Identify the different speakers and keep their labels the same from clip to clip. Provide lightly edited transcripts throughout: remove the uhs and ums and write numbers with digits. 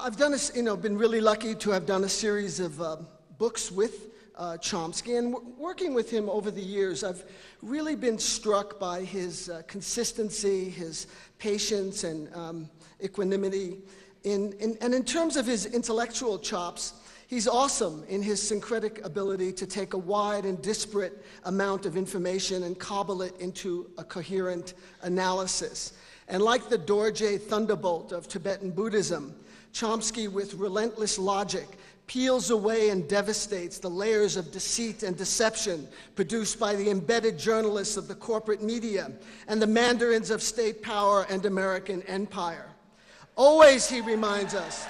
Speaker 1: I've done been really lucky to have done a series of books with Chomsky, and working with him over the years, I've really been struck by his consistency, his patience, and equanimity. And in terms of his intellectual chops, he's awesome in his syncretic ability to take a wide and disparate amount of information and cobble it into a coherent analysis. And like the Dorje thunderbolt of Tibetan Buddhism, Chomsky, with relentless logic, peels away and devastates the layers of deceit and deception produced by the embedded journalists of the corporate media and the mandarins of state power and American empire. Always, he reminds us,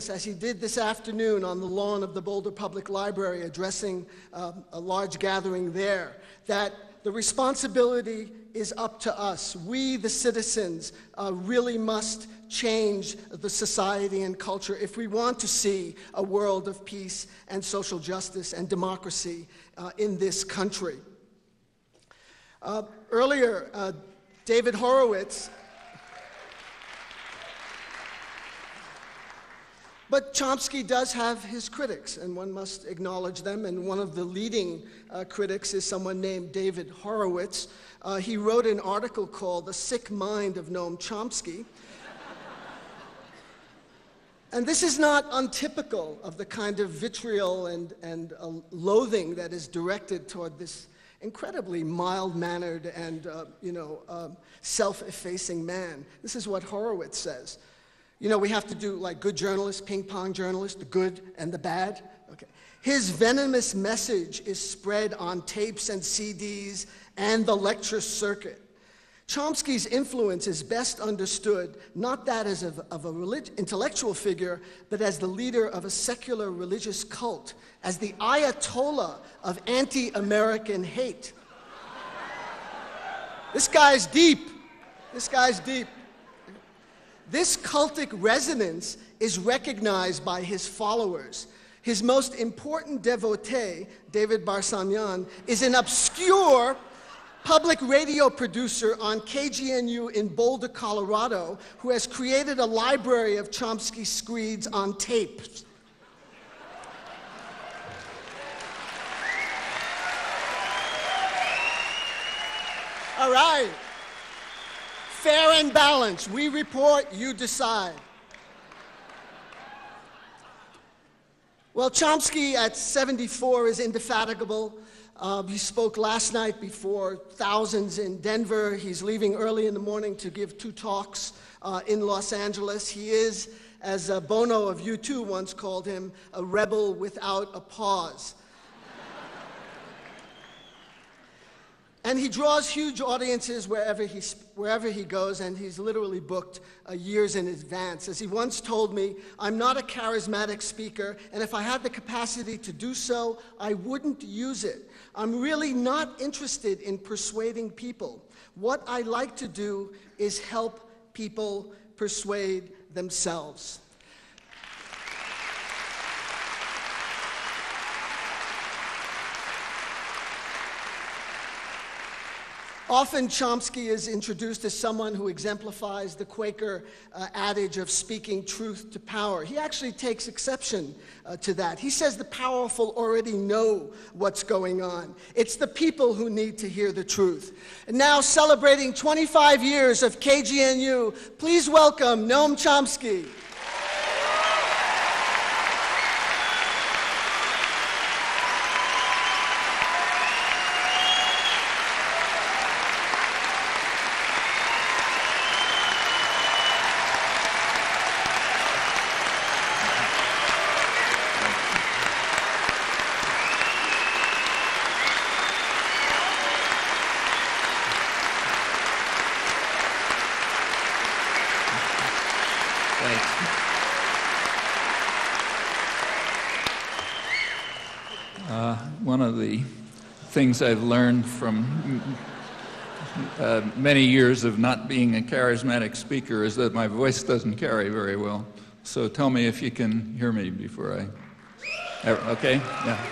Speaker 1: as he did this afternoon on the lawn of the Boulder Public Library, addressing a large gathering there, that the responsibility is up to us. We, the citizens, really must change the society and culture if we want to see a world of peace and social justice and democracy in this country. Earlier, David Horowitz. But Chomsky does have his critics, and one must acknowledge them, and one of the leading critics is someone named David Horowitz. He wrote an article called The Sick Mind of Noam Chomsky. And this is not untypical of the kind of vitriol and loathing that is directed toward this incredibly mild-mannered and self-effacing man. This is what Horowitz says. We have to do like good journalists, ping-pong journalists, the good and the bad. Okay. His venomous message is spread on tapes and CDs and the lecture circuit. Chomsky's influence is best understood not that as of a intellectual figure, but as the leader of a secular religious cult, as the Ayatollah of anti-American hate. This guy's deep. This guy's deep. This cultic resonance is recognized by his followers. His most important devotee, David Barsamyan, is an obscure public radio producer on KGNU in Boulder, Colorado, who has created a library of Chomsky screeds on tape. All right. Fair and balanced. We report, you decide. Well, Chomsky at 74 is indefatigable. He spoke last night before thousands in Denver. He's leaving early in the morning to give 2 talks in Los Angeles. He is, as Bono of U2 once called him, a rebel without a pause. And he draws huge audiences wherever he goes, and he's literally booked years in advance. As he once told me, I'm not a charismatic speaker, and if I had the capacity to do so, I wouldn't use it. I'm really not interested in persuading people. What I like to do is help people persuade themselves. Often Chomsky is introduced as someone who exemplifies the Quaker adage of speaking truth to power. He actually takes exception to that. He says the powerful already know what's going on. It's the people who need to hear the truth. And now, celebrating 25 years of KGNU, please welcome Noam Chomsky.
Speaker 2: One of the things I've learned from many years of not being a charismatic speaker is that my voice doesn't carry very well. So tell me if you can hear me before I... Okay? Yeah.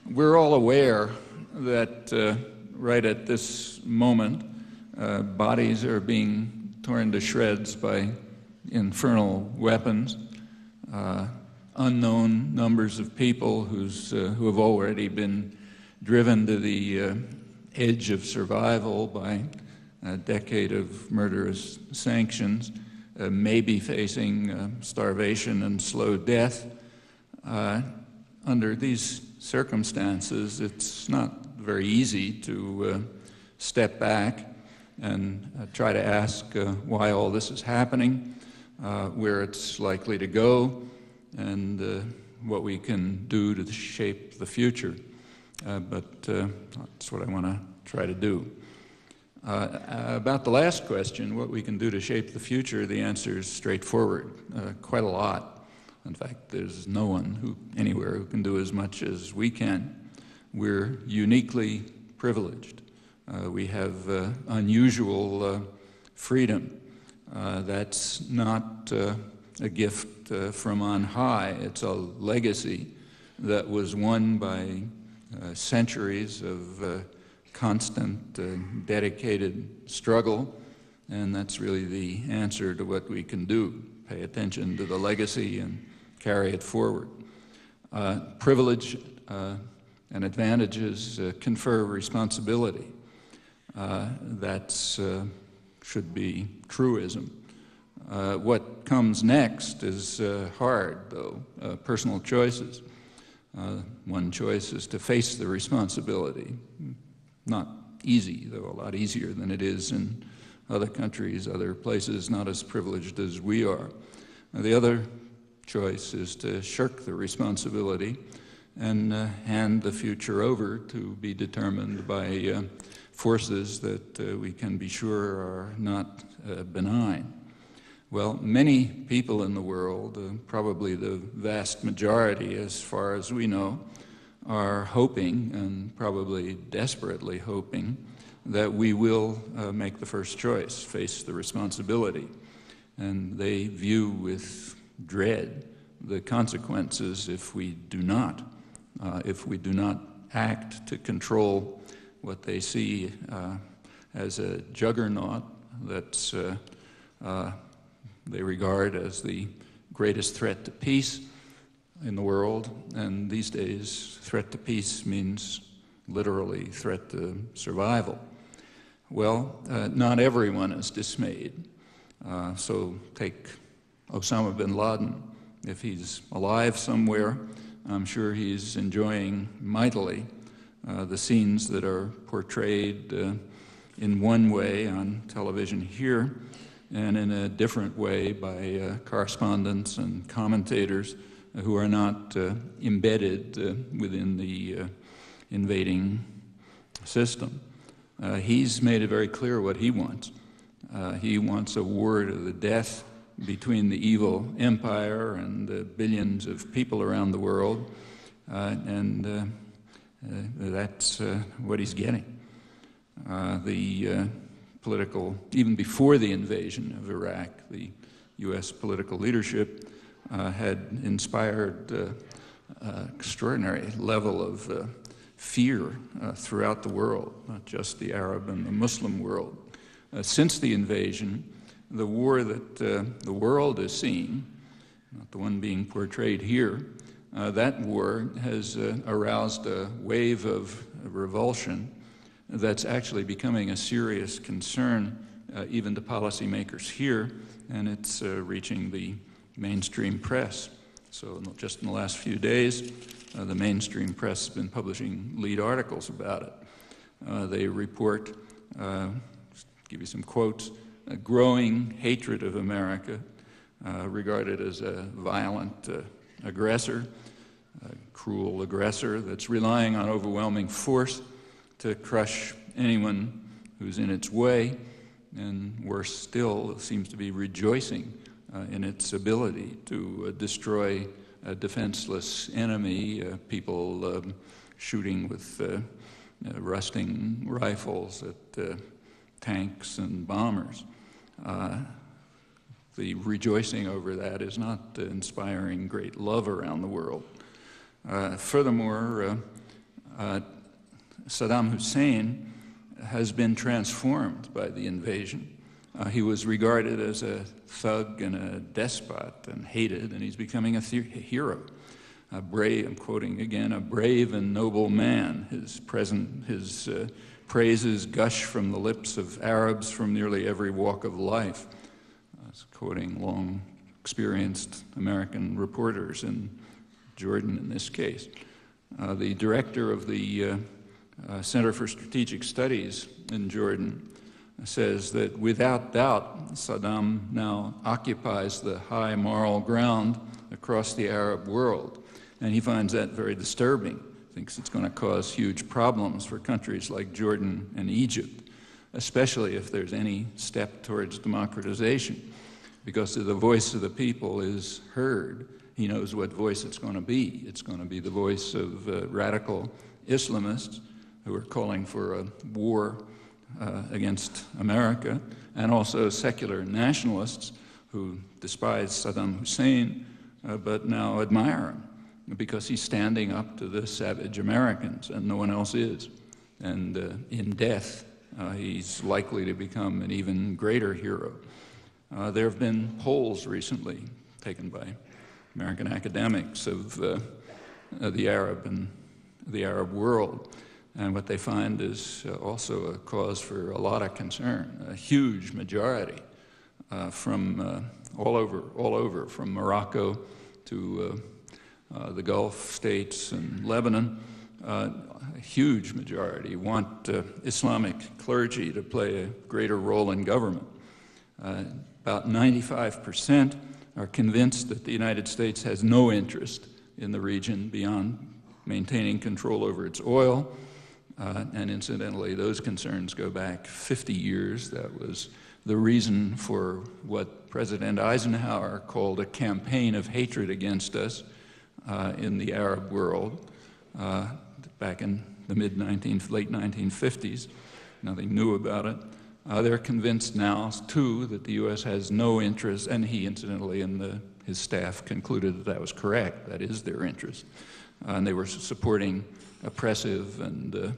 Speaker 2: We're all aware that right at this moment, bodies are being torn to shreds by infernal weapons. Unknown numbers of people who have already been driven to the edge of survival by a decade of murderous sanctions, may be facing starvation and slow death. Under these circumstances, it's not very easy to step back and try to ask why all this is happening, where it's likely to go, and what we can do to shape the future. But that's what I want to try to do. About the last question, what we can do to shape the future, the answer is straightforward, quite a lot. In fact, there's no one anywhere who can do as much as we can. We're uniquely privileged. We have unusual freedom. That's not a gift from on high. It's a legacy that was won by centuries of constant, dedicated struggle, and that's really the answer to what we can do. Pay attention to the legacy and carry it forward. Privilege and advantages confer responsibility. That should be truism. What comes next is hard, though, personal choices. One choice is to face the responsibility. Not easy, though a lot easier than it is in other countries, other places not as privileged as we are. The other choice is to shirk the responsibility and hand the future over to be determined by forces that we can be sure are not benign. Well, many people in the world, probably the vast majority as far as we know, are hoping, and probably desperately hoping, that we will make the first choice, face the responsibility. And they view with dread the consequences if we do not act to control what they see as a juggernaut that's they regard as the greatest threat to peace in the world. And these days, threat to peace means literally threat to survival. Well, not everyone is dismayed. So take Osama bin Laden. If he's alive somewhere, I'm sure he's enjoying mightily the scenes that are portrayed in one way on television here and in a different way by correspondents and commentators who are not embedded within the invading system. He's made it very clear what he wants. He wants a war to the death between the evil empire and the billions of people around the world, and that's what he's getting. The political, even before the invasion of Iraq, the U.S. political leadership had inspired extraordinary level of fear throughout the world, not just the Arab and the Muslim world. Since the invasion, the war that the world is seeing, not the one being portrayed here, that war has aroused a wave of revulsion that's actually becoming a serious concern even to policymakers here, and it's reaching the mainstream press. So just in the last few days, the mainstream press has been publishing lead articles about it. They report, give you some quotes, a growing hatred of America, regarded as a violent aggressor, a cruel aggressor that's relying on overwhelming force to crush anyone who's in its way, and worse still, it seems to be rejoicing in its ability to destroy a defenseless enemy, people shooting with rusting rifles at tanks and bombers. The rejoicing over that is not inspiring great love around the world. Furthermore, Saddam Hussein has been transformed by the invasion. He was regarded as a thug and a despot and hated, and he's becoming a hero. A brave, I'm quoting again, a brave and noble man. His praises gush from the lips of Arabs from nearly every walk of life. I was quoting long experienced American reporters in Jordan in this case. The director of the Center for Strategic Studies in Jordan says that without doubt, Saddam now occupies the high moral ground across the Arab world. And he finds that very disturbing. Thinks it's going to cause huge problems for countries like Jordan and Egypt, especially if there's any step towards democratization. Because if the voice of the people is heard, he knows what voice it's going to be. It's going to be the voice of radical Islamists who are calling for a war against America, and also secular nationalists who despise Saddam Hussein but now admire him because he's standing up to the savage Americans and no one else is. And in death, he's likely to become an even greater hero. There have been polls recently taken by American academics of the Arab world. And what they find is also a cause for a lot of concern. A huge majority from all over, from Morocco to the Gulf states and Lebanon, a huge majority want Islamic clergy to play a greater role in government. About 95% are convinced that the United States has no interest in the region beyond maintaining control over its oil. And incidentally, those concerns go back 50 years. That was the reason for what President Eisenhower called a campaign of hatred against us in the Arab world back in the late 1950s. Nothing new about it. They're convinced now, too, that the U.S. has no interest, and he, incidentally, and his staff concluded that that was correct. That is their interest. And they were supporting oppressive and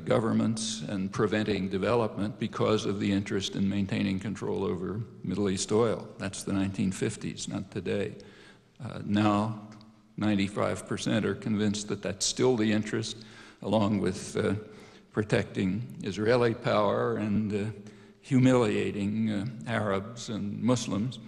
Speaker 2: governments and preventing development because of the interest in maintaining control over Middle East oil. That's the 1950s, not today. Now, 95% are convinced that that's still the interest, along with protecting Israeli power and humiliating Arabs and Muslims,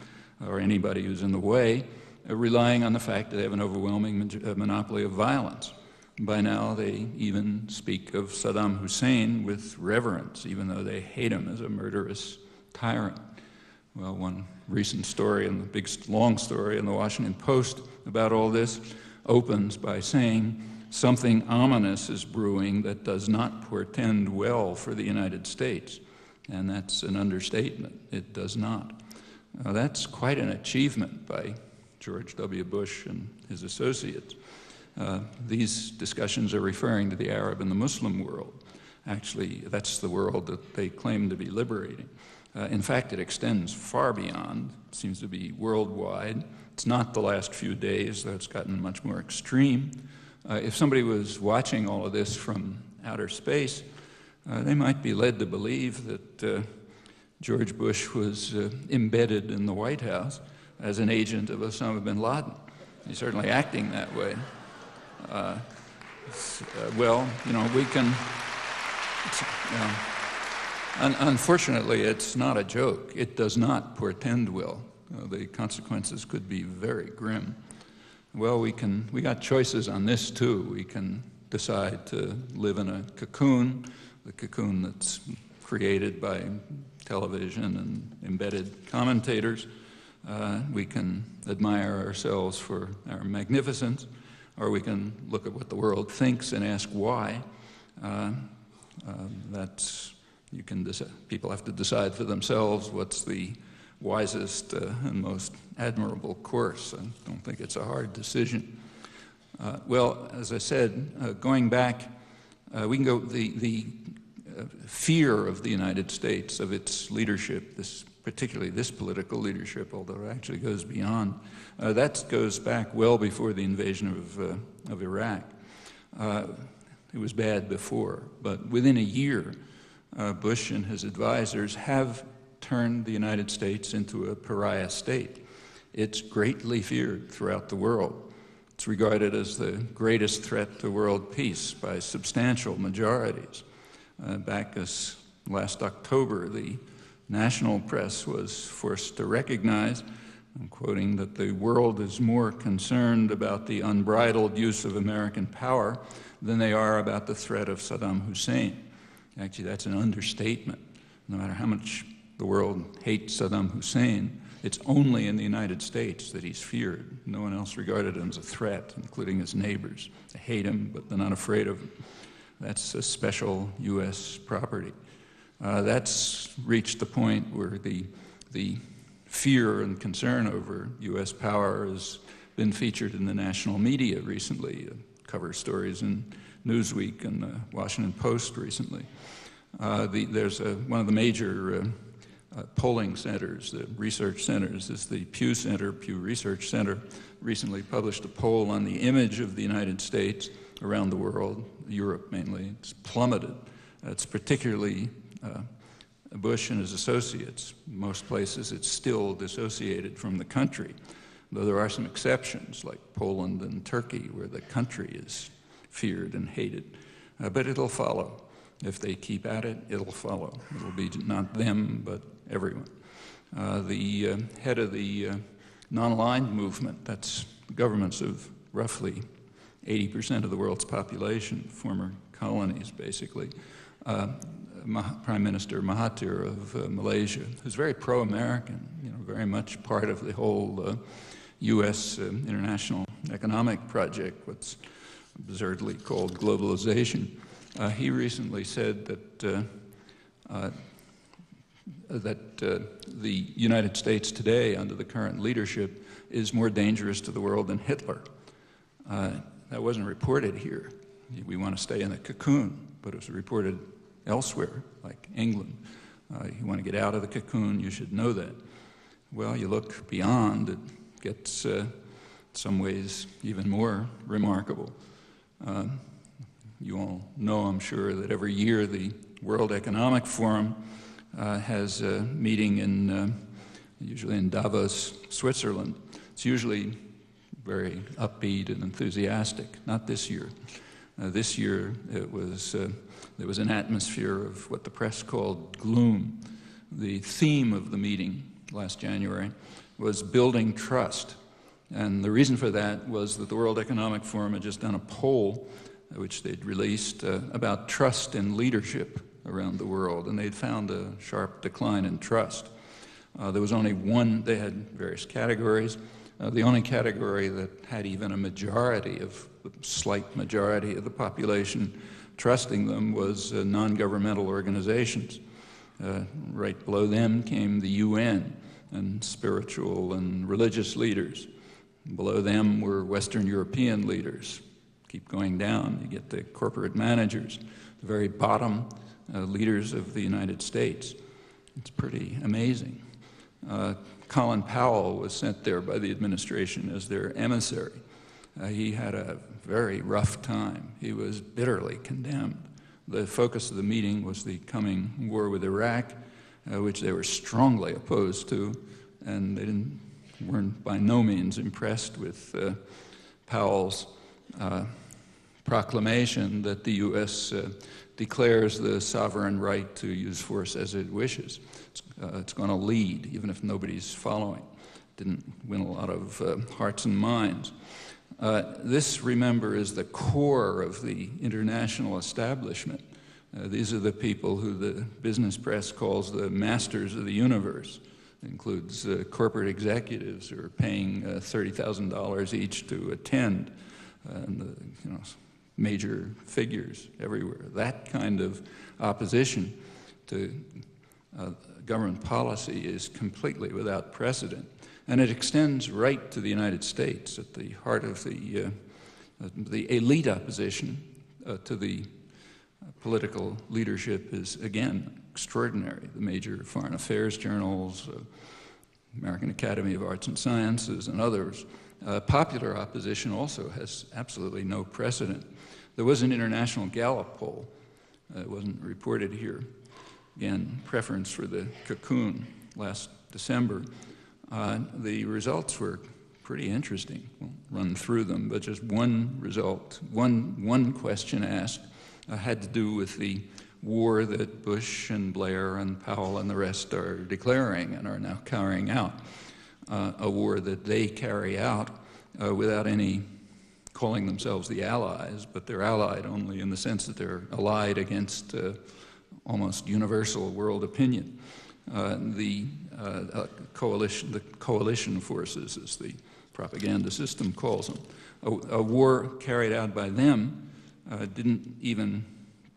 Speaker 2: or anybody who's in the way, relying on the fact that they have an overwhelming monopoly of violence. By now, they even speak of Saddam Hussein with reverence, even though they hate him as a murderous tyrant. Well, one recent story, and the big, long story in the Washington Post about all this, opens by saying something ominous is brewing that does not portend well for the United States. And that's an understatement. It does not. That's quite an achievement by George W. Bush and his associates. These discussions are referring to the Arab and the Muslim world. Actually, that's the world that they claim to be liberating. In fact, it extends far beyond. It seems to be worldwide. It's not the last few days, though it's gotten much more extreme. If somebody was watching all of this from outer space, they might be led to believe that George Bush was embedded in the White House as an agent of Osama bin Laden. He's certainly acting that way. Well, you know, we can... unfortunately, it's not a joke. It does not portend well. The consequences could be very grim. Well, we got choices on this, too. We can decide to live in a cocoon, the cocoon that's created by television and embedded commentators. We can admire ourselves for our magnificence, or we can look at what the world thinks and ask why. People have to decide for themselves what's the wisest and most admirable course. I don't think it's a hard decision. Well, as I said, going back, we can go the fear of the United States, of its leadership, particularly this political leadership, although it actually goes beyond. That goes back well before the invasion of Iraq. It was bad before, but within a year, Bush and his advisors have turned the United States into a pariah state. It's greatly feared throughout the world. It's regarded as the greatest threat to world peace by substantial majorities. Back as last October, the national press was forced to recognize, I'm quoting, that the world is more concerned about the unbridled use of American power than they are about the threat of Saddam Hussein. Actually, that's an understatement. No matter how much the world hates Saddam Hussein, it's only in the United States that he's feared. No one else regarded him as a threat, including his neighbors. They hate him, but they're not afraid of him. That's a special U.S. property. That's reached the point where the fear and concern over U.S. power has been featured in the national media recently, cover stories in Newsweek and the Washington Post recently. There's one of the major polling centers, the research centers, is the Pew Center, Pew Research Center, recently published a poll on the image of the United States around the world, Europe mainly. It's plummeted. It's particularly Bush and his associates. Most places it's still dissociated from the country, though there are some exceptions like Poland and Turkey where the country is feared and hated. But it'll follow. If they keep at it, it'll follow. It'll be not them, but everyone. The head of the non-aligned movement, that's governments of roughly 80% of the world's population, former colonies basically, Prime Minister Mahathir of Malaysia, who's very pro-American, very much part of the whole U.S. International economic project, what's absurdly called globalization. He recently said that the United States today, under the current leadership, is more dangerous to the world than Hitler. That wasn't reported here. We want to stay in the cocoon, but it was reported elsewhere, like England. You want to get out of the cocoon, you should know that. Well, you look beyond, it gets, in some ways, even more remarkable. You all know, I'm sure, that every year the World Economic Forum has a meeting usually in Davos, Switzerland. It's usually very upbeat and enthusiastic. Not this year. This year there was an atmosphere of what the press called gloom. The theme of the meeting last January was building trust. And the reason for that was that the World Economic Forum had just done a poll which they'd released about trust in leadership around the world, and they'd found a sharp decline in trust. There was only one, they had various categories. The only category that had even a majority of, a slight majority of the population trusting them was non-governmental organizations. Right below them came the UN and spiritual and religious leaders. Below them were Western European leaders. Keep going down, you get the corporate managers. The very bottom, leaders of the United States. It's pretty amazing. Colin Powell was sent there by the administration as their emissary. He had a very rough time. He was bitterly condemned. The focus of the meeting was the coming war with Iraq, which they were strongly opposed to, and they weren't by no means impressed with Powell's proclamation that the U.S. Declares the sovereign right to use force as it wishes. It's going to lead, even if nobody's following. Didn't win a lot of hearts and minds. This, remember, is the core of the international establishment. These are the people who the business press calls the masters of the universe. It includes corporate executives who are paying $30,000 each to attend, and major figures everywhere. That kind of opposition to government policy is completely without precedent. And it extends right to the United States. At the heart of the elite opposition to the political leadership is, again, extraordinary. The major foreign affairs journals, American Academy of Arts and Sciences, and others Popular opposition also has absolutely no precedent. There was an international Gallup poll. It wasn't reported here. Again, preference for the cocoon last December. The results were pretty interesting. We'll run through them, but just one result, one question asked had to do with the war that Bush and Blair and Powell and the rest are declaring and are now carrying out, a war that they carry out without any calling themselves the Allies, but they're allied only in the sense that they're allied against almost universal world opinion. The coalition forces, as the propaganda system calls them. A war carried out by them didn't even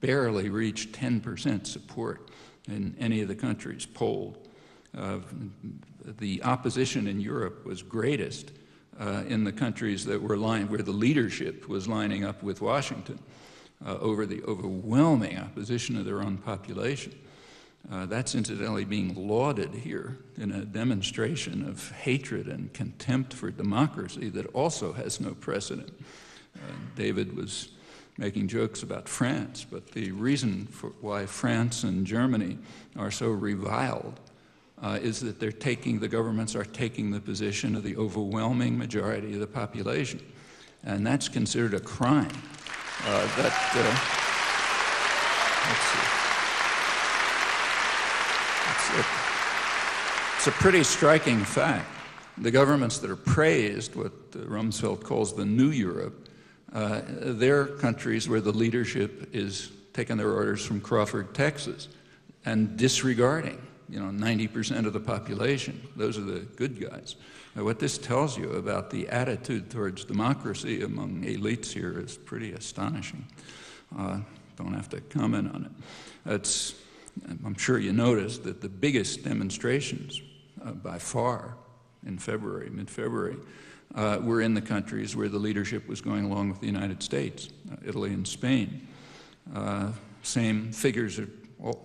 Speaker 2: barely reach 10% support in any of the countries polled. The opposition in Europe was greatest in the countries that were where the leadership was lining up with Washington over the overwhelming opposition of their own population. That's incidentally being lauded here in a demonstration of hatred and contempt for democracy that also has no precedent. David was making jokes about France, but the reason for why France and Germany are so reviled is that the governments are taking the position of the overwhelming majority of the population. And that's considered a crime. Let's see. It's a pretty striking fact. The governments that are praised, what Rumsfeld calls the New Europe, they're countries where the leadership is taking their orders from Crawford, Texas, and disregarding, 90% of the population. Those are the good guys. What this tells you about the attitude towards democracy among elites here is pretty astonishing. Don't have to comment on it. I'm sure you noticed that the biggest demonstrations by far in mid-February, were in the countries where the leadership was going along with the United States, Italy and Spain. Same figures are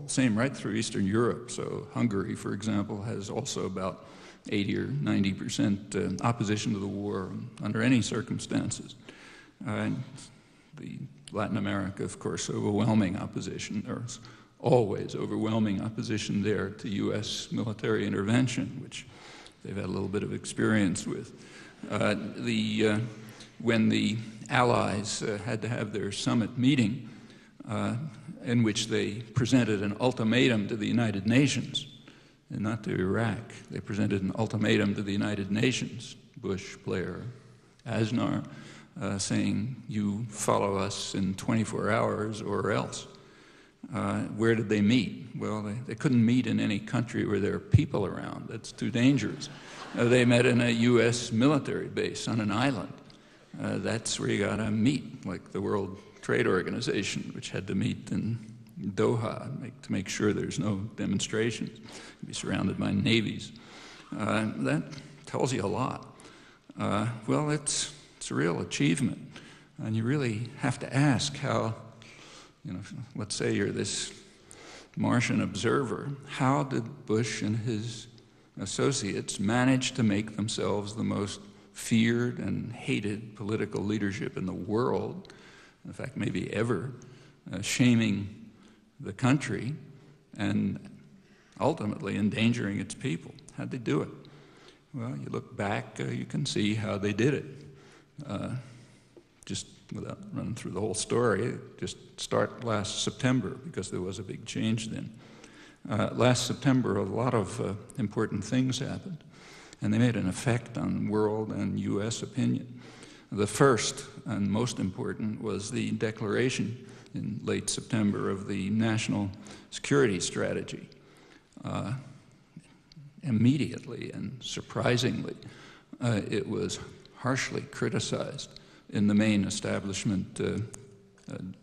Speaker 2: same right through Eastern Europe. So Hungary, for example, has also about 80 or 90% opposition to the war under any circumstances. The Latin America, of course, overwhelming opposition. There's always overwhelming opposition there to U.S. military intervention, which they've had a little bit of experience with. When the Allies had to have their summit meeting, in which they presented an ultimatum to the United Nations, and not to Iraq. They presented an ultimatum to the United Nations, Bush, Blair, Aznar, saying, you follow us in 24 hours or else. Where did they meet? Well, they couldn't meet in any country where there are people around. That's too dangerous. They met in a U.S. military base on an island. That's where you got to meet, like the World Trade Organization, which had to meet in Doha to make sure there's no demonstrations, be surrounded by navies. That tells you a lot. Well, it's a real achievement, and you really have to ask how, let's say you're this Martian observer, how did Bush and his associates manage to make themselves the most feared and hated political leadership in the world, in fact, maybe ever, shaming the country and ultimately endangering its people? How'd they do it? Well, you look back, you can see how they did it. Just without running through the whole story, just start last September, because there was a big change then. Last September, a lot of important things happened, and they made an effect on world and U.S. opinion. The first and most important was the declaration in late September of the National Security Strategy. Immediately and surprisingly, it was harshly criticized in the main establishment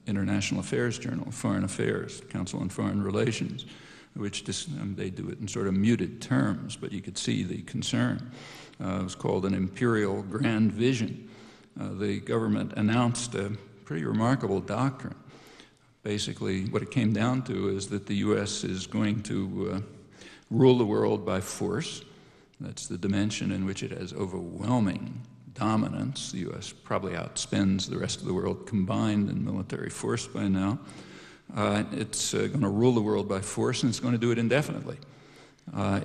Speaker 2: international affairs journal, Foreign Affairs, Council on Foreign Relations, which they do it in sort of muted terms, but you could see the concern. It was called an imperial grand vision. The government announced a pretty remarkable doctrine. Basically, what it came down to is that the U.S. is going to rule the world by force. That's the dimension in which it has overwhelming dominance. The U.S. probably outspends the rest of the world combined in military force by now. It's going to rule the world by force, and it's going to do it indefinitely.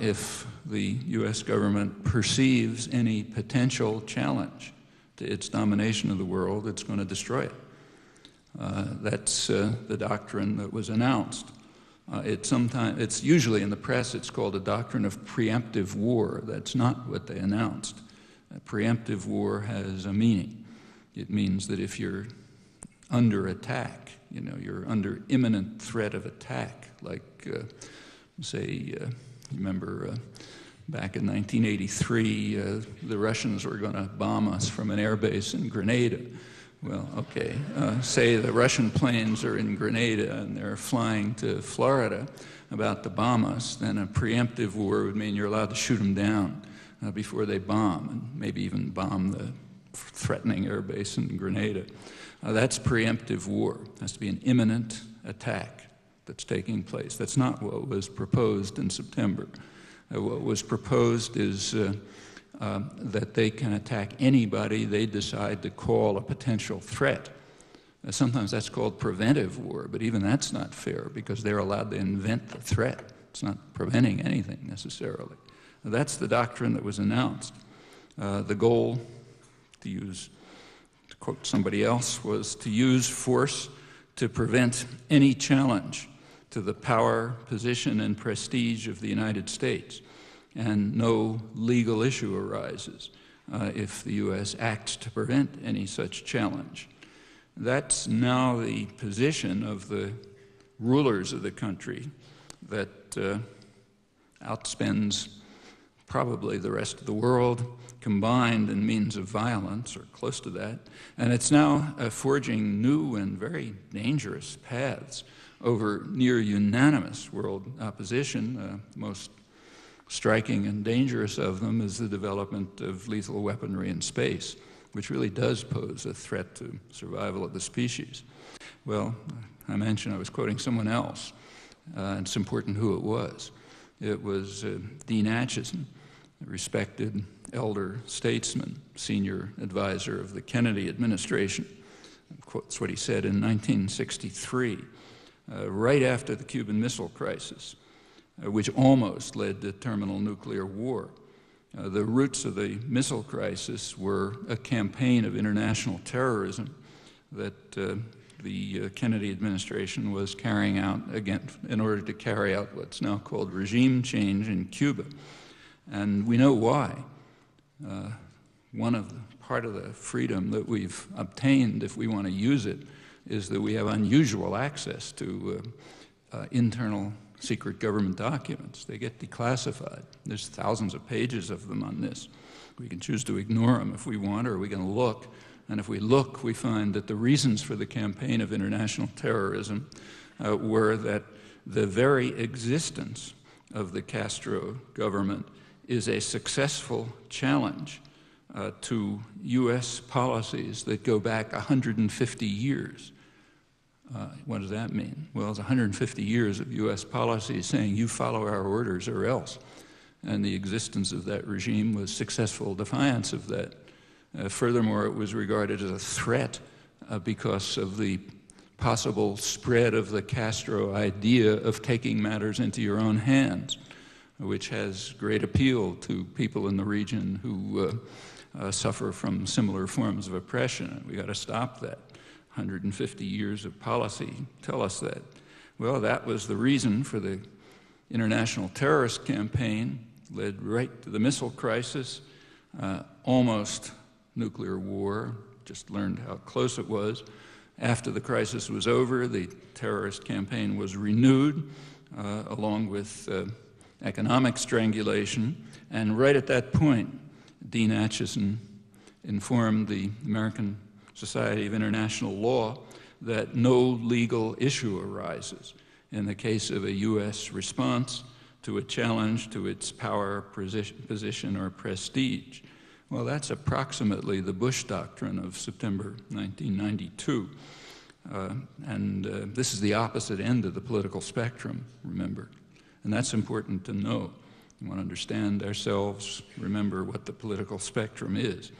Speaker 2: If the U.S. government perceives any potential challenge to its domination of the world, it's going to destroy it. That's the doctrine that was announced. It's usually in the press, it's called a doctrine of preemptive war. That's not what they announced. Preemptive war has a meaning. It means that if you're under attack, you're under imminent threat of attack, like, remember back in 1983, the Russians were going to bomb us from an air base in Grenada. Well, okay, say the Russian planes are in Grenada and they're flying to Florida about to bomb us, then a preemptive war would mean you're allowed to shoot them down before they bomb, and maybe even bomb the threatening air base in Grenada. That's preemptive war. It has to be an imminent attack that's taking place. That's not what was proposed in September. What was proposed is that they can attack anybody they decide to call a potential threat. Sometimes that's called preventive war, but even that's not fair because they're allowed to invent the threat. It's not preventing anything necessarily. That's the doctrine that was announced. The goal, to quote somebody else, was to use force to prevent any challenge to the power, position, and prestige of the United States. And no legal issue arises if the U.S. acts to prevent any such challenge. That's now the position of the rulers of the country that outspends probably the rest of the world combined in means of violence, or close to that. And it's now forging new and very dangerous paths over near unanimous world opposition. Most striking and dangerous of them is the development of lethal weaponry in space, which really does pose a threat to survival of the species. Well, I mentioned I was quoting someone else, and it's important who it was. It was Dean Acheson, a respected elder statesman, senior advisor of the Kennedy administration. Quotes what he said in 1963, right after the Cuban Missile Crisis, which almost led to terminal nuclear war. The roots of the missile crisis were a campaign of international terrorism that the Kennedy administration was carrying out in order to carry out what's now called regime change in Cuba. And we know why. Part of the freedom that we've obtained, if we want to use it, is that we have unusual access to internal secret government documents. They get declassified. There's thousands of pages of them on this. We can choose to ignore them if we want, or we can look. And if we look, we find that the reasons for the campaign of international terrorism were that the very existence of the Castro government is a successful challenge to U.S. policies that go back 150 years. What does that mean? Well, it's 150 years of U.S. policy saying you follow our orders or else. And the existence of that regime was successful defiance of that. Furthermore, it was regarded as a threat because of the possible spread of the Castro idea of taking matters into your own hands, which has great appeal to people in the region who suffer from similar forms of oppression. We got to stop that. 150 years of policy tell us that. Well, that was the reason for the international terrorist campaign, led right to the missile crisis, almost nuclear war, just learned how close it was. After the crisis was over, the terrorist campaign was renewed, along with economic strangulation, and right at that point, Dean Acheson informed the American Society of International Law that no legal issue arises in the case of a U.S. response to a challenge to its power, position, or prestige. Well, that's approximately the Bush doctrine of September 1992. This is the opposite end of the political spectrum, remember. And that's important to know. We want to understand ourselves, remember what the political spectrum is.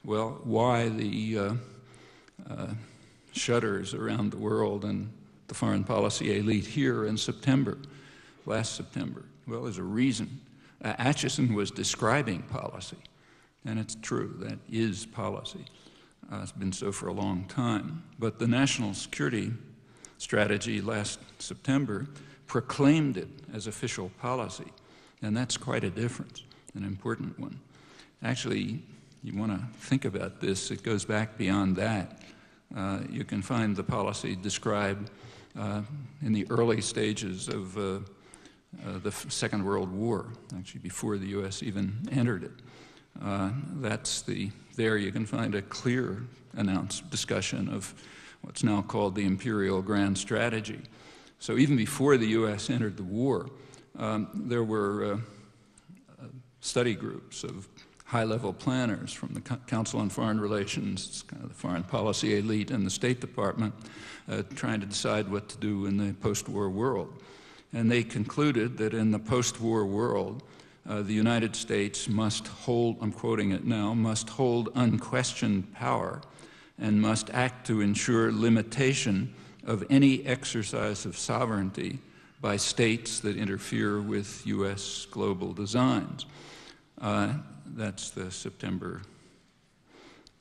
Speaker 2: Well, why the shudders around the world and the foreign policy elite here in September, last September? Well, there's a reason. Acheson was describing policy, and it's true, that is policy. It's been so for a long time. But the national security strategy last September proclaimed it as official policy, and that's quite a difference, an important one. Actually, you want to think about this, it goes back beyond that. You can find the policy described in the early stages of the Second World War, actually before the U.S. even entered it. There you can find a clear announced discussion of what's now called the Imperial Grand Strategy. So even before the U.S. entered the war, there were study groups of high-level planners from the Council on Foreign Relations, kind of the foreign policy elite, and the State Department trying to decide what to do in the post-war world. And they concluded that in the post-war world, the United States must hold, I'm quoting it now, must hold unquestioned power and must act to ensure limitation of any exercise of sovereignty by states that interfere with U.S. global designs. That's the September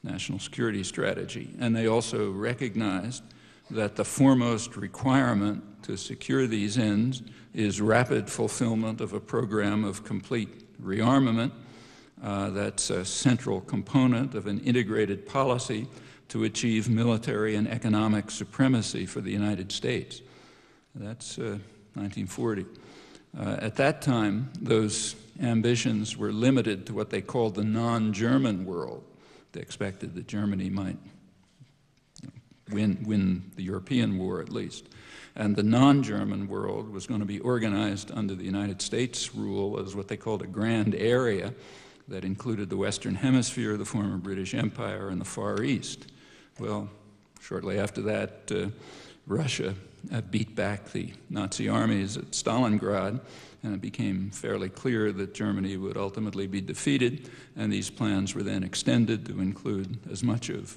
Speaker 2: National Security Strategy. And they also recognized that the foremost requirement to secure these ends is rapid fulfillment of a program of complete rearmament. That's a central component of an integrated policy to achieve military and economic supremacy for the United States. That's 1940. At that time, those ambitions were limited to what they called the non-German world. They expected that Germany might win the European war, at least. And the non-German world was going to be organized under the United States rule as what they called a grand area that included the Western Hemisphere, the former British Empire, and the Far East. Well, shortly after that, Russia beat back the Nazi armies at Stalingrad, and it became fairly clear that Germany would ultimately be defeated, and these plans were then extended to include as much of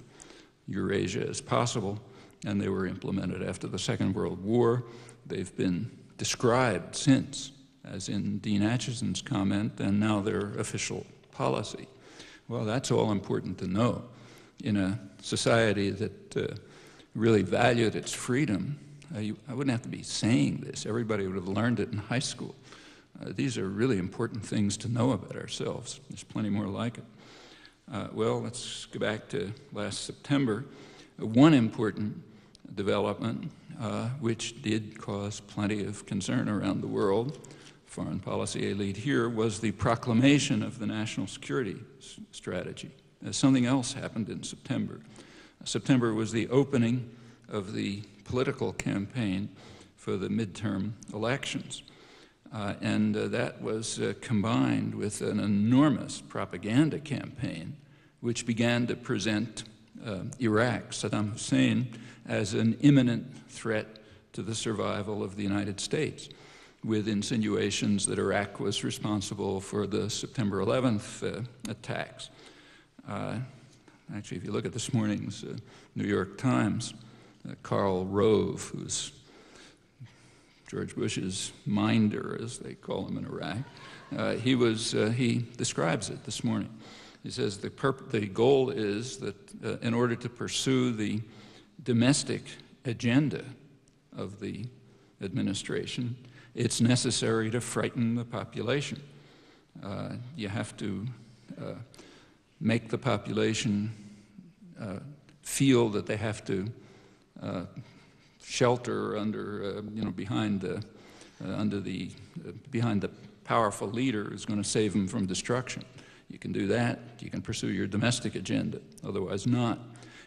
Speaker 2: Eurasia as possible, and they were implemented after the Second World War. They've been described since, as in Dean Acheson's comment, and now they're official policy. Well, that's all important to know. In a society that really valued its freedom, I wouldn't have to be saying this. Everybody would have learned it in high school. These are really important things to know about ourselves. There's plenty more like it. Well, let's go back to last September. One important development, which did cause plenty of concern around the world, foreign policy elite here, was the proclamation of the national security strategy. Something else happened in September. September was the opening of the political campaign for the midterm elections. And that was combined with an enormous propaganda campaign which began to present Iraq, Saddam Hussein, as an imminent threat to the survival of the United States, with insinuations that Iraq was responsible for the September 11th attacks. Actually, if you look at this morning's New York Times, Karl Rove, who's George Bush's minder, as they call him in Iraq, he describes it this morning. He says the goal is that in order to pursue the domestic agenda of the administration, it's necessary to frighten the population. You have to make the population feel that they have to shelter under, behind the powerful leader who's going to save them from destruction. You can do that. You can pursue your domestic agenda. Otherwise, not.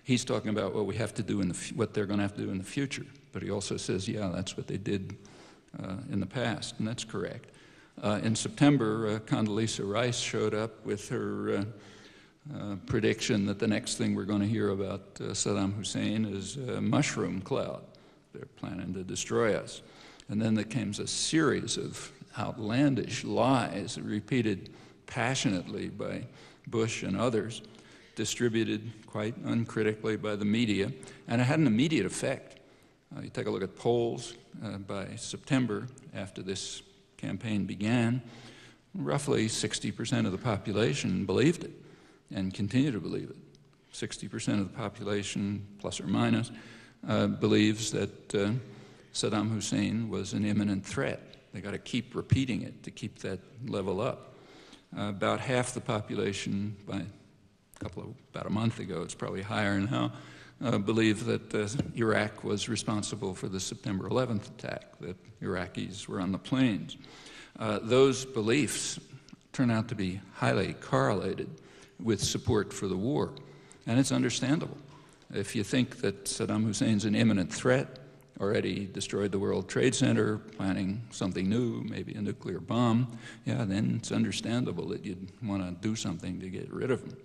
Speaker 2: He's talking about what we have to do what they're going to have to do in the future. But he also says, yeah, that's what they did in the past, and that's correct. In September, Condoleezza Rice showed up with her prediction that the next thing we're going to hear about Saddam Hussein is a mushroom cloud. They're planning to destroy us. And then there came a series of outlandish lies repeated passionately by Bush and others distributed quite uncritically by the media, and it had an immediate effect. You take a look at polls by September, after this campaign began, roughly 60% of the population believed it and continue to believe it. 60% of the population, plus or minus, believes that Saddam Hussein was an imminent threat. They got to keep repeating it to keep that level up. About half the population, about a month ago, it's probably higher now, believe that Iraq was responsible for the September 11th attack, that Iraqis were on the plains. Those beliefs turn out to be highly correlated with support for the war, and it's understandable. If you think that Saddam Hussein's an imminent threat, already destroyed the World Trade Center, planning something new, maybe a nuclear bomb, yeah, then it's understandable that you'd want to do something to get rid of him.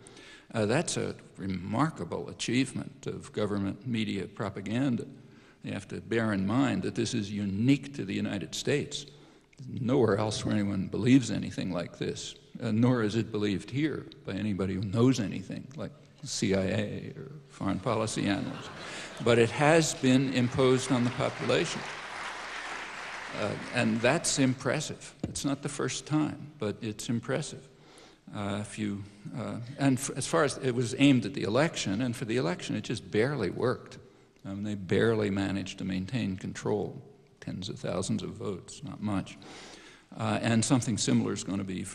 Speaker 2: That's a remarkable achievement of government media propaganda. You have to bear in mind that this is unique to the United States. Nowhere else where anyone believes anything like this, nor is it believed here by anybody who knows anything, like CIA or foreign policy analysts. But it has been imposed on the population. And that's impressive. It's not the first time, but it's impressive. As far as it was aimed at the election, and for the election, it just barely worked. They barely managed to maintain control. Tens of thousands of votes, not much. And something similar is going to be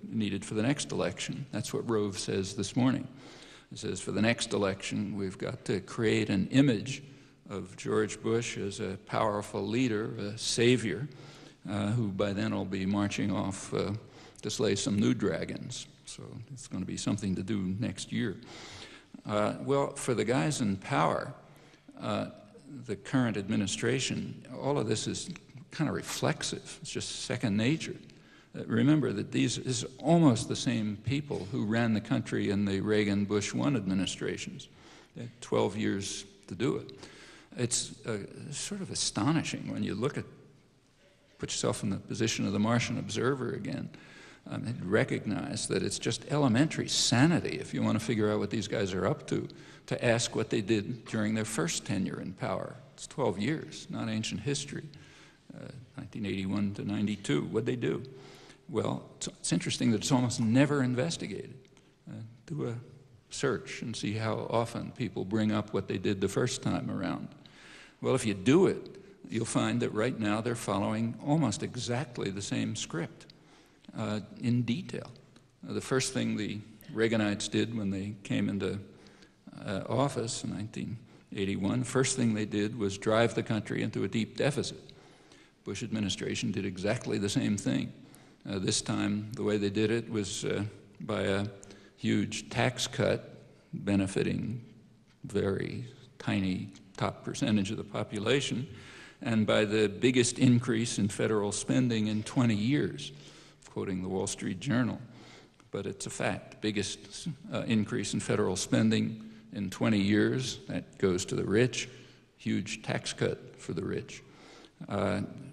Speaker 2: needed for the next election. That's what Rove says this morning. It says for the next election, we've got to create an image of George Bush as a powerful leader, a savior, who by then will be marching off to slay some new dragons. So it's going to be something to do next year. Well, for the guys in power, the current administration, all of this is kind of reflexive. It's just second nature. Remember that this is almost the same people who ran the country in the Reagan-Bush 1 administrations. They had 12 years to do it. It's sort of astonishing when you put yourself in the position of the Martian observer again, and recognize that it's just elementary sanity, if you want to figure out what these guys are up to ask what they did during their first tenure in power. It's 12 years, not ancient history. 1981 to 92, what'd they do? Well, it's interesting that it's almost never investigated. Do a search and see how often people bring up what they did the first time around. Well, if you do it, you'll find that right now they're following almost exactly the same script in detail. The first thing the Reaganites did when they came into office in 1981, first thing they did was drive the country into a deep deficit. Bush administration did exactly the same thing. This time, the way they did it was by a huge tax cut benefiting very tiny top percentage of the population, and by the biggest increase in federal spending in 20 years, quoting the Wall Street Journal. But it's a fact, biggest increase in federal spending in 20 years, that goes to the rich, huge tax cut for the rich.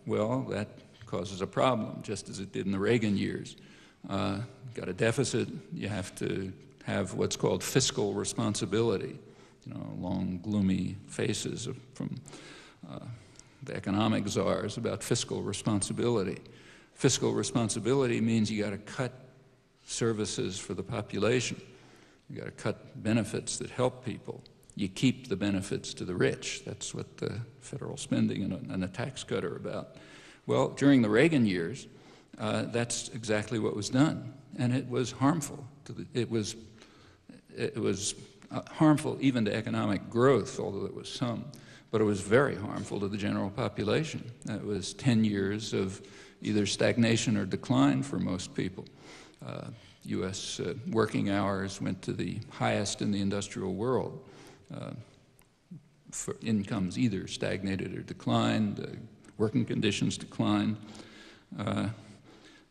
Speaker 2: Well, that causes a problem, just as it did in the Reagan years. Got a deficit, you have to have what's called fiscal responsibility. You know, long, gloomy faces from the economic czars about fiscal responsibility. Fiscal responsibility means you got to cut services for the population. You got to cut benefits that help people. You keep the benefits to the rich. That's what the federal spending and a tax cut are about. Well, during the Reagan years, that's exactly what was done, and it was harmful. It was harmful even to economic growth, although there was some, but it was very harmful to the general population. It was 10 years of either stagnation or decline for most people. U.S. working hours went to the highest in the industrial world. For incomes either stagnated or declined, working conditions declined.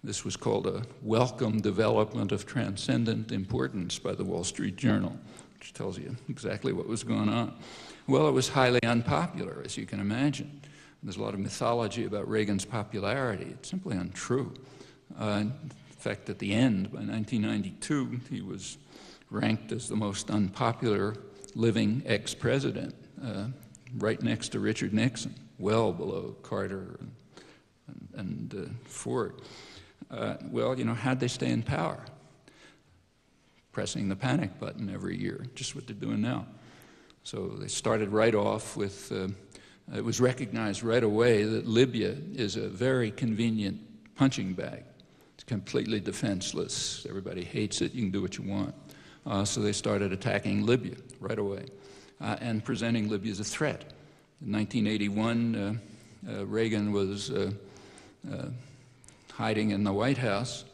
Speaker 2: This was called a welcome development of transcendent importance by the Wall Street Journal, which tells you exactly what was going on. Well, it was highly unpopular, as you can imagine. There's a lot of mythology about Reagan's popularity. It's simply untrue. In fact, at the end, by 1992, he was ranked as the most unpopular living ex-president, right next to Richard Nixon, well below Carter and Ford. Well, how'd they stay in power? Pressing the panic button every year, just what they're doing now. So they started right off with, it was recognized right away that Libya is a very convenient punching bag. It's completely defenseless. Everybody hates it. You can do what you want. So they started attacking Libya right away and presenting Libya as a threat. In 1981, Reagan was hiding in the White House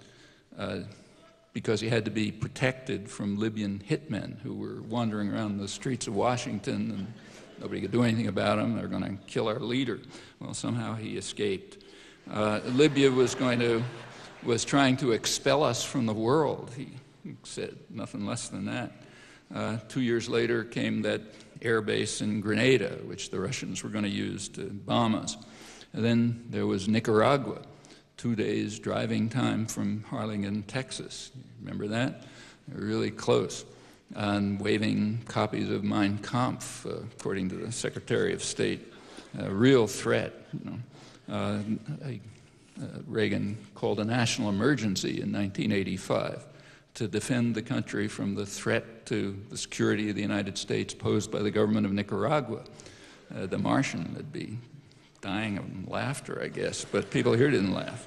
Speaker 2: because he had to be protected from Libyan hitmen who were wandering around the streets of Washington, and nobody could do anything about them. They were going to kill our leader. Well, somehow he escaped. Libya was trying to expel us from the world. He said nothing less than that. 2 years later came that air base in Grenada, which the Russians were going to use to bomb us. And then there was Nicaragua, 2 days driving time from Harlingen, Texas. Remember that? They were really close. And waving copies of Mein Kampf, according to the Secretary of State. A real threat. Reagan called a national emergency in 1985 to defend the country from the threat to the security of the United States posed by the government of Nicaragua. The Martian would be dying of laughter, I guess, but people here didn't laugh.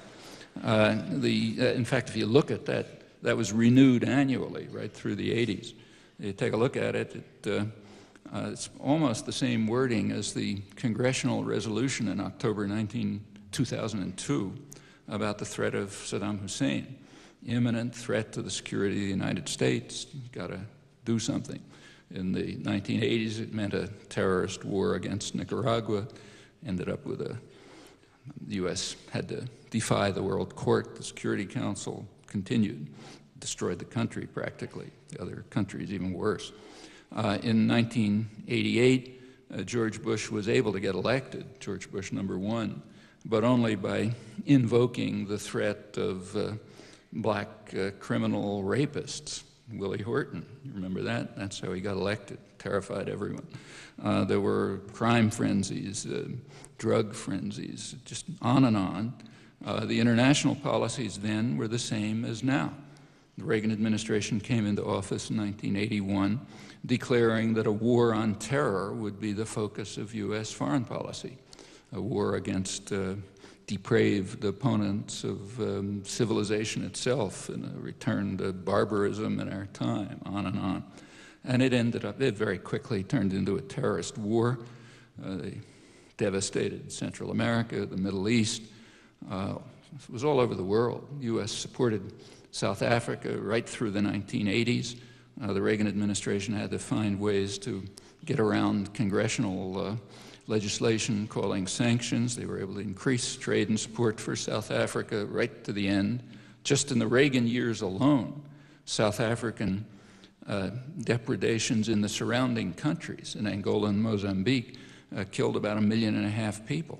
Speaker 2: In fact, if you look at that, that was renewed annually right through the 80s. You take a look at it, it's almost the same wording as the congressional resolution in October 2002 about the threat of Saddam Hussein. Imminent threat to the security of the United States. You've got to do something. In the 1980s, it meant a terrorist war against Nicaragua. Ended up with the U.S. had to defy the World Court. The Security Council continued, destroyed the country practically. The other countries even worse. In 1988, George Bush was able to get elected, George Bush #1, but only by invoking the threat of black criminal rapists. Willie Horton, you remember that? That's how he got elected, terrified everyone. There were crime frenzies, drug frenzies, just on and on. The international policies then were the same as now. The Reagan administration came into office in 1981, declaring that a war on terror would be the focus of U.S. foreign policy, a war against depraved opponents of civilization itself and a return to barbarism in our time, on and on. And it ended up, it very quickly turned into a terrorist war. They devastated Central America, the Middle East. It was all over the world. The U.S. supported South Africa right through the 1980s. The Reagan administration had to find ways to get around congressional legislation calling sanctions. They were able to increase trade and support for South Africa right to the end. Just in the Reagan years alone, South African depredations in the surrounding countries, in Angola and Mozambique, killed about 1.5 million people.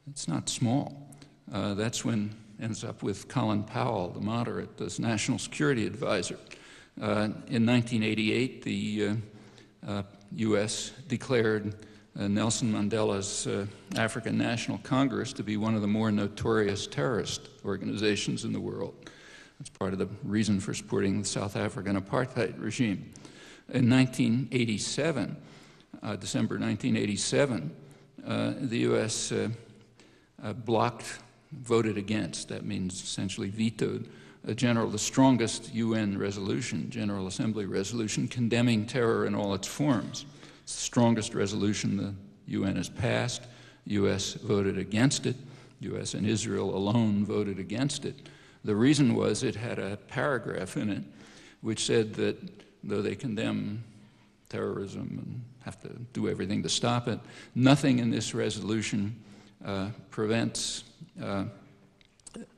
Speaker 2: It's not small. That's when ends up with Colin Powell, the moderate, as National Security Advisor. In 1988, the U.S. declared Nelson Mandela's African National Congress to be one of the more notorious terrorist organizations in the world. That's part of the reason for supporting the South African apartheid regime. In 1987, December 1987, the U.S. voted against, that means essentially vetoed, the strongest UN resolution, General Assembly resolution, condemning terror in all its forms. It's the strongest resolution the UN has passed. The U.S. voted against it. The U.S. and Israel alone voted against it. The reason was it had a paragraph in it which said that though they condemn terrorism and have to do everything to stop it, nothing in this resolution prevents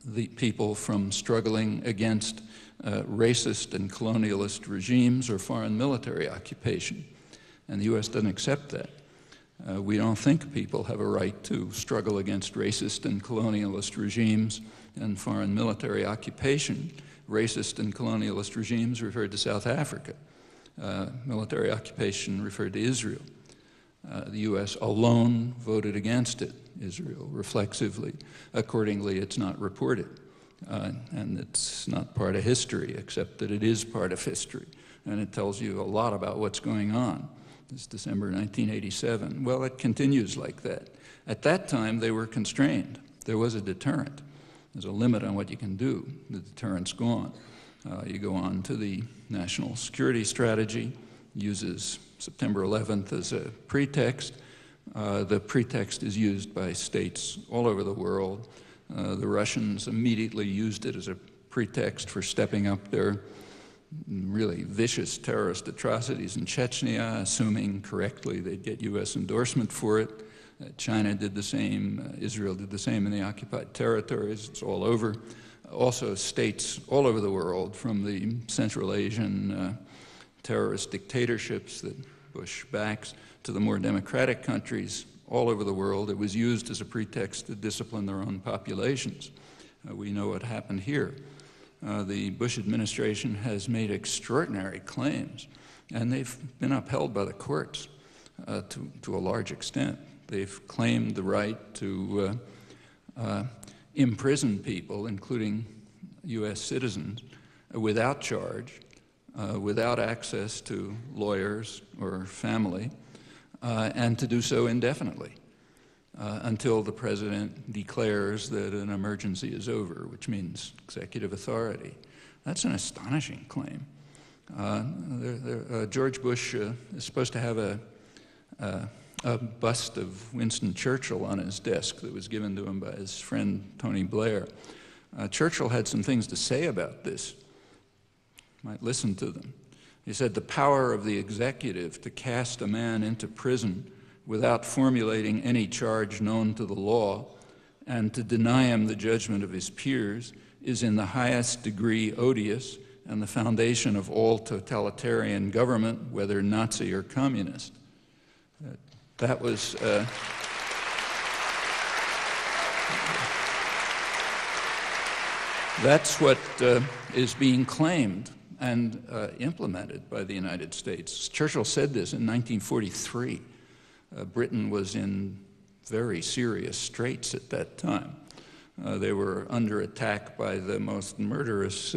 Speaker 2: the people from struggling against racist and colonialist regimes or foreign military occupation. And the U.S. doesn't accept that. We don't think people have a right to struggle against racist and colonialist regimes and foreign military occupation. Racist and colonialist regimes referred to South Africa. Military occupation referred to Israel. The U.S. alone voted against it, Israel, reflexively. Accordingly, it's not reported. And it's not part of history, except that it is part of history. And it tells you a lot about what's going on. It's December 1987. Well, it continues like that. At that time, they were constrained. There was a deterrent. There's a limit on what you can do. The deterrent's gone. You go on to the national security strategy, uses September 11th as a pretext. The pretext is used by states all over the world. The Russians immediately used it as a pretext for stepping up their really vicious terrorist atrocities in Chechnya, assuming correctly they'd get U.S. endorsement for it. China did the same. Israel did the same in the occupied territories. It's all over. Also, states all over the world, from the Central Asian terrorist dictatorships that Bush backs to the more democratic countries all over the world, it was used as a pretext to discipline their own populations. We know what happened here. The Bush administration has made extraordinary claims, and they've been upheld by the courts to a large extent. They've claimed the right to imprison people, including U.S. citizens, without charge, without access to lawyers or family, and to do so indefinitely until the president declares that an emergency is over, which means executive authority. That's an astonishing claim. George Bush is supposed to have a bust of Winston Churchill on his desk that was given to him by his friend Tony Blair. Churchill had some things to say about this. You might listen to them. He said, "The power of the executive to cast a man into prison without formulating any charge known to the law and to deny him the judgment of his peers is in the highest degree odious and the foundation of all totalitarian government, whether Nazi or communist." That was that's what is being claimed and implemented by the United States. Churchill said this in 1943. Britain was in very serious straits at that time. They were under attack by the most murderous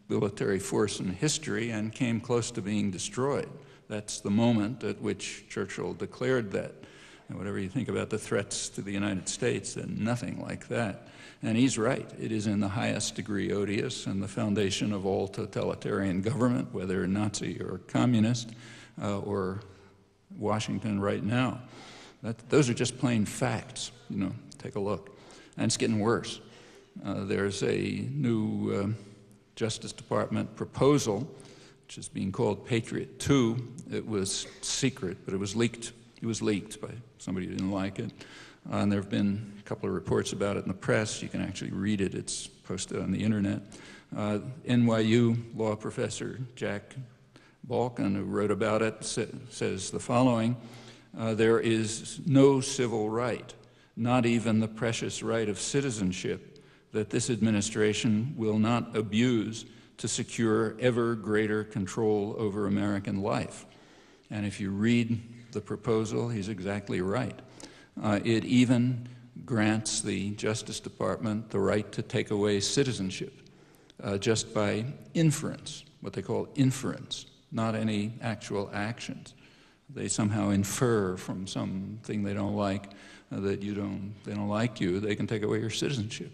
Speaker 2: military force in history and came close to being destroyed. That's the moment at which Churchill declared that. And whatever you think about the threats to the United States, they're nothing like that. And he's right. It is in the highest degree odious and the foundation of all totalitarian government, whether Nazi or communist or Washington right now. Those are just plain facts. Take a look. And it's getting worse. There's a new Justice Department proposal, which is being called Patriot 2. It was secret, but it was leaked. It was leaked by somebody who didn't like it. And there have been a couple of reports about it in the press. You can actually read it. It's posted on the internet. NYU law professor Jack Balkin, who wrote about it, says the following: there is no civil right, not even the precious right of citizenship, that this administration will not abuse to secure ever greater control over American life. And if you read the proposal, he's exactly right. It even grants the Justice Department the right to take away citizenship just by inference, what they call inference, not any actual actions. They somehow infer from something they don't like that they don't like you, they can take away your citizenship.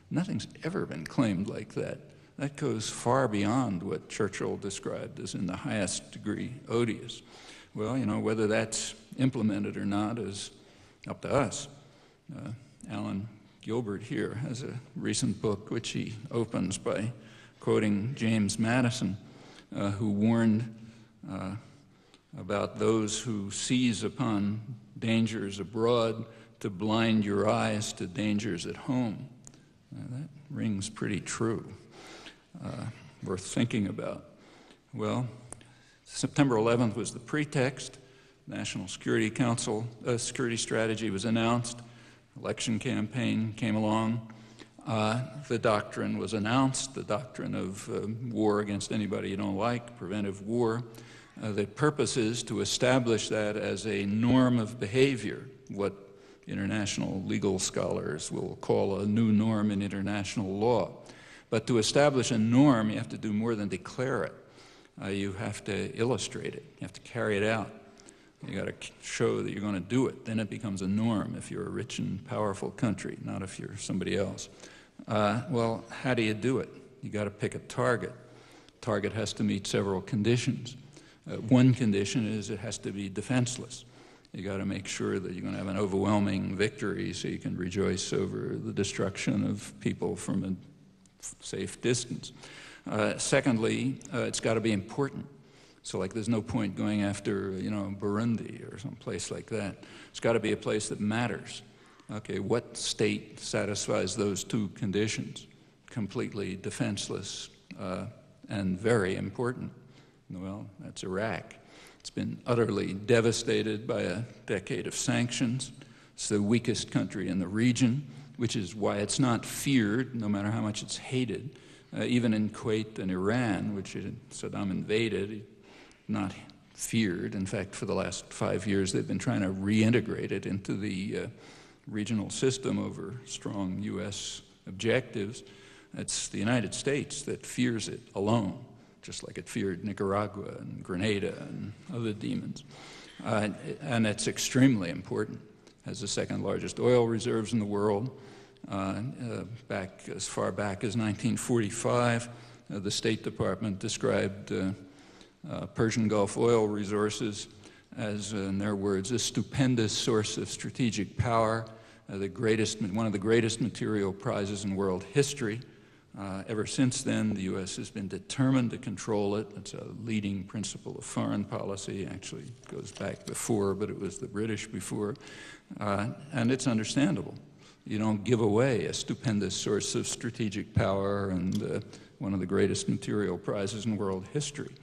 Speaker 2: Nothing's ever been claimed like that. That goes far beyond what Churchill described as in the highest degree odious. Well, whether that's implemented or not is up to us. Alan Gilbert here has a recent book which he opens by quoting James Madison, who warned about those who seize upon dangers abroad to blind your eyes to dangers at home. That rings pretty true, worth thinking about. Well, September 11th was the pretext. National Security Council security strategy was announced. Election campaign came along. The doctrine was announced, the doctrine of war against anybody you don't like, preventive war. The purpose is to establish that as a norm of behavior, what international legal scholars will call a new norm in international law. But to establish a norm, you have to do more than declare it. You have to illustrate it. You have to carry it out. You got to show that you're going to do it. Then it becomes a norm if you're a rich and powerful country, not if you're somebody else. Well, how do you do it? You got to pick a target. Target has to meet several conditions. One condition is it has to be defenseless. You got to make sure that you're going to have an overwhelming victory so you can rejoice over the destruction of people from a safe distance. Secondly, it's got to be important. So like there's no point going after, Burundi or some place like that. It's got to be a place that matters. Okay, what state satisfies those two conditions? Completely defenseless and very important. Well, that's Iraq. It's been utterly devastated by a decade of sanctions. It's the weakest country in the region, which is why it's not feared, no matter how much it's hated. Even in Kuwait and Iran, which Saddam invaded, not feared. In fact, for the last 5 years, they've been trying to reintegrate it into the regional system over strong U.S. objectives. It's the United States that fears it alone, just like it feared Nicaragua and Grenada and other demons. And it's extremely important. It has the second largest oil reserves in the world. Back as far back as 1945, the State Department described Persian Gulf oil resources as, in their words, a stupendous source of strategic power, one of the greatest material prizes in world history. Ever since then, the U.S. has been determined to control it. It's a leading principle of foreign policy. Actually, it goes back before, but it was the British before. And it's understandable. You don't give away a stupendous source of strategic power and one of the greatest material prizes in world history.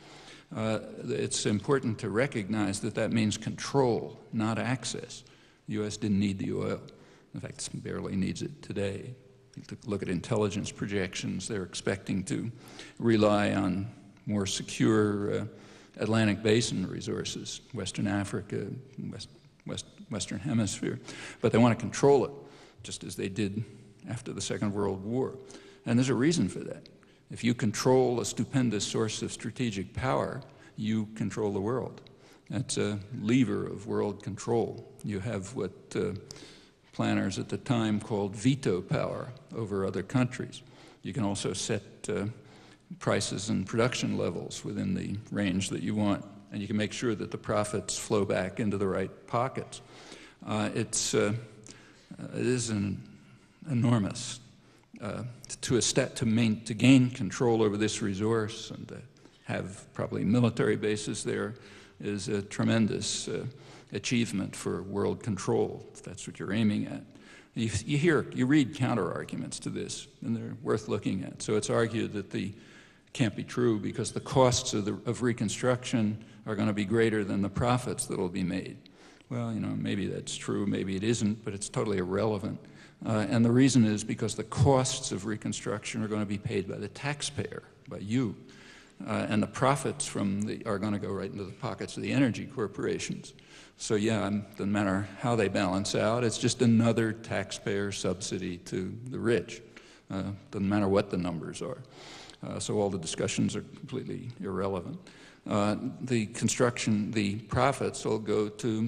Speaker 2: It's important to recognize that that means control, not access. The U.S. didn't need the oil. In fact, it barely needs it today. Look at intelligence projections. They're expecting to rely on more secure Atlantic Basin resources, Western Africa, Western Hemisphere. But they want to control it, just as they did after the Second World War. And there's a reason for that. If you control a stupendous source of strategic power, you control the world. That's a lever of world control. You have what planners at the time called veto power over other countries. You can also set prices and production levels within the range that you want, and you can make sure that the profits flow back into the right pockets. It is an enormous to gain control over this resource and to have probably military bases there is a tremendous achievement for world control, if that's what you're aiming at. You read counter-arguments to this, and they're worth looking at. So it's argued that can't be true because the costs of reconstruction are going to be greater than the profits that will be made. Well, maybe that's true, maybe it isn't, but it's totally irrelevant. And the reason is because the costs of reconstruction are going to be paid by the taxpayer, by you. And the profits are going to go right into the pockets of the energy corporations. So yeah, doesn't matter how they balance out, it's just another taxpayer subsidy to the rich. Doesn't matter what the numbers are. So all the discussions are completely irrelevant. The profits will go to,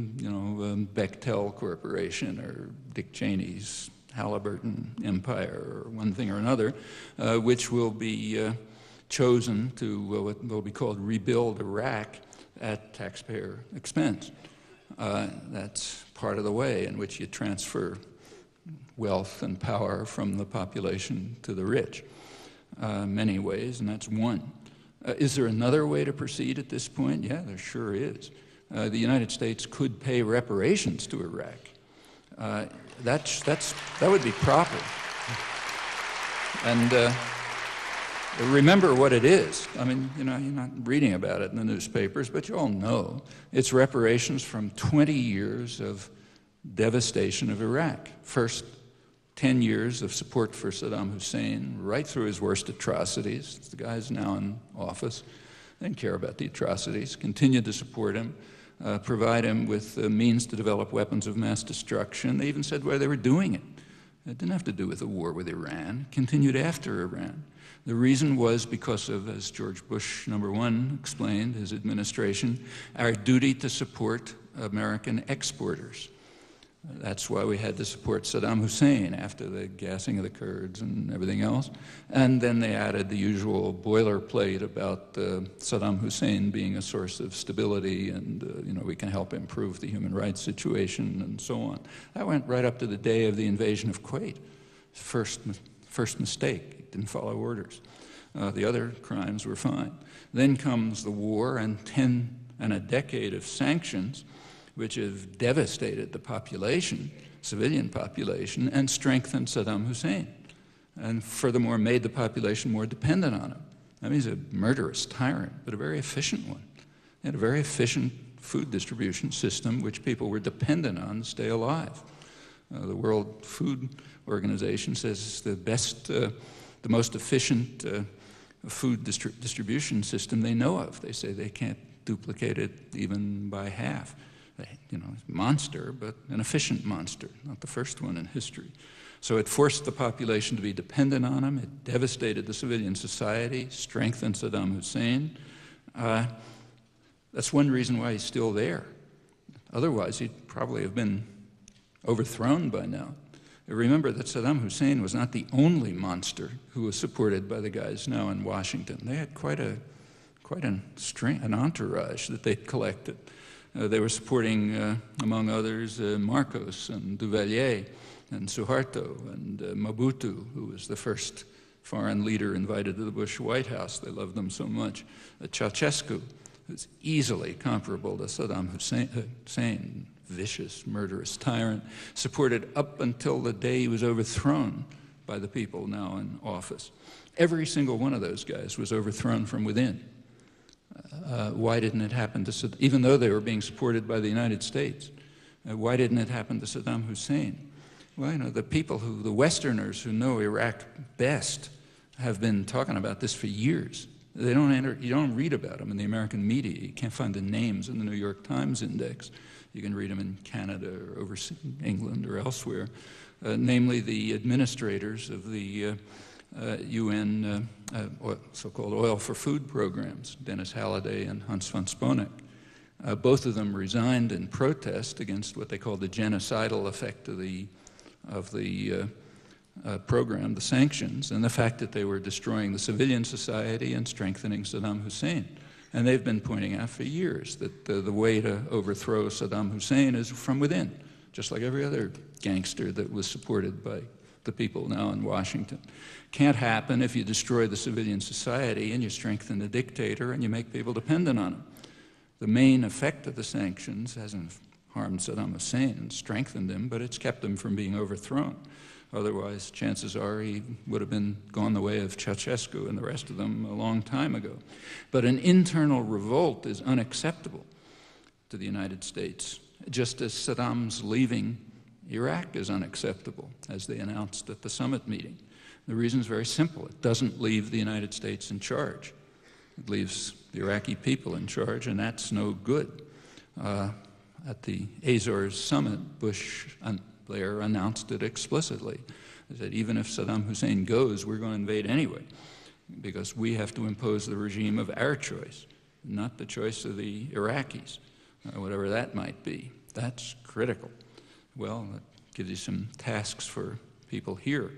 Speaker 2: Bechtel Corporation or Dick Cheney's Halliburton Empire or one thing or another, which will be chosen to what will be called rebuild Iraq at taxpayer expense. That's part of the way in which you transfer wealth and power from the population to the rich. Many ways, and that's one. Is there another way to proceed at this point? Yeah, there sure is. The United States could pay reparations to Iraq. That would be proper. And remember what it is. I mean, you're not reading about it in the newspapers, but you all know. It's reparations from 20 years of devastation of Iraq. First, 10 years of support for Saddam Hussein, right through his worst atrocities. The guy's now in office. They didn't care about the atrocities, continued to support him, provide him with means to develop weapons of mass destruction. They even said why they were doing it. It didn't have to do with the war with Iran. It continued after Iran. The reason was because of, as George Bush #1 explained, his administration, our duty to support American exporters. That's why we had to support Saddam Hussein after the gassing of the Kurds and everything else. And then they added the usual boilerplate about Saddam Hussein being a source of stability and, we can help improve the human rights situation and so on. That went right up to the day of the invasion of Kuwait. First mistake. It didn't follow orders. The other crimes were fine. Then comes the war and a decade of sanctions, which have devastated the population, civilian population, and strengthened Saddam Hussein, and furthermore made the population more dependent on him. I mean, he's a murderous tyrant, but a very efficient one. He had a very efficient food distribution system which people were dependent on to stay alive. The World Food Organization says it's the most efficient food distribution system they know of. They say they can't duplicate it even by half. Monster, but an efficient monster, not the first one in history. So it forced the population to be dependent on him. It devastated the civilian society, strengthened Saddam Hussein. That's one reason why he's still there. Otherwise, he'd probably have been overthrown by now. Remember that Saddam Hussein was not the only monster who was supported by the guys now in Washington. They had quite an entourage that they'd collected. They were supporting, among others, Marcos and Duvalier and Suharto and Mobutu, who was the first foreign leader invited to the Bush White House. They loved them so much. Ceausescu, who's easily comparable to Saddam Hussein, vicious, murderous tyrant, supported up until the day he was overthrown by the people now in office. Every single one of those guys was overthrown from within. Why didn't it happen to Saddam, even though they were being supported by the United States? Why didn't it happen to Saddam Hussein? Well, the Westerners who know Iraq best have been talking about this for years. You don't read about them in the American media. You can't find the names in the New York Times index. You can read them in Canada or overseas, England or elsewhere, namely the administrators of the UN so-called oil for food programs, Dennis Halliday and Hans von Sponeck. Both of them resigned in protest against what they called the genocidal effect of the program, the sanctions, and the fact that they were destroying the civilian society and strengthening Saddam Hussein. And they've been pointing out for years that the way to overthrow Saddam Hussein is from within, just like every other gangster that was supported by the people now in Washington. Can't happen if you destroy the civilian society and you strengthen the dictator and you make people dependent on him. The main effect of the sanctions hasn't harmed Saddam Hussein and strengthened him, but it's kept him from being overthrown. Otherwise, chances are he would have gone the way of Ceausescu and the rest of them a long time ago. But an internal revolt is unacceptable to the United States, just as Saddam's leaving Iraq is unacceptable, as they announced at the summit meeting. The reason is very simple. It doesn't leave the United States in charge. It leaves the Iraqi people in charge, and that's no good. At the Azores summit, Bush and Blair announced it explicitly. They said, even if Saddam Hussein goes, we're going to invade anyway, because we have to impose the regime of our choice, not the choice of the Iraqis, whatever that might be. That's critical. Well, that gives you some tasks for people here.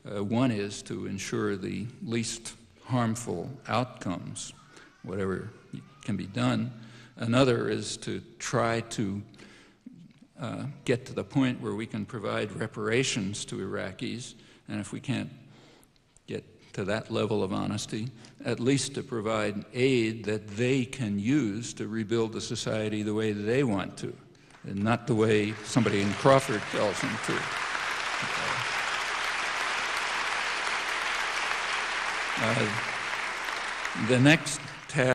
Speaker 2: One is to ensure the least harmful outcomes, whatever can be done. Another is to try to get to the point where we can provide reparations to Iraqis, and if we can't get to that level of honesty, at least to provide aid that they can use to rebuild the society the way that they want to, and not the way somebody in Crawford tells them to. The next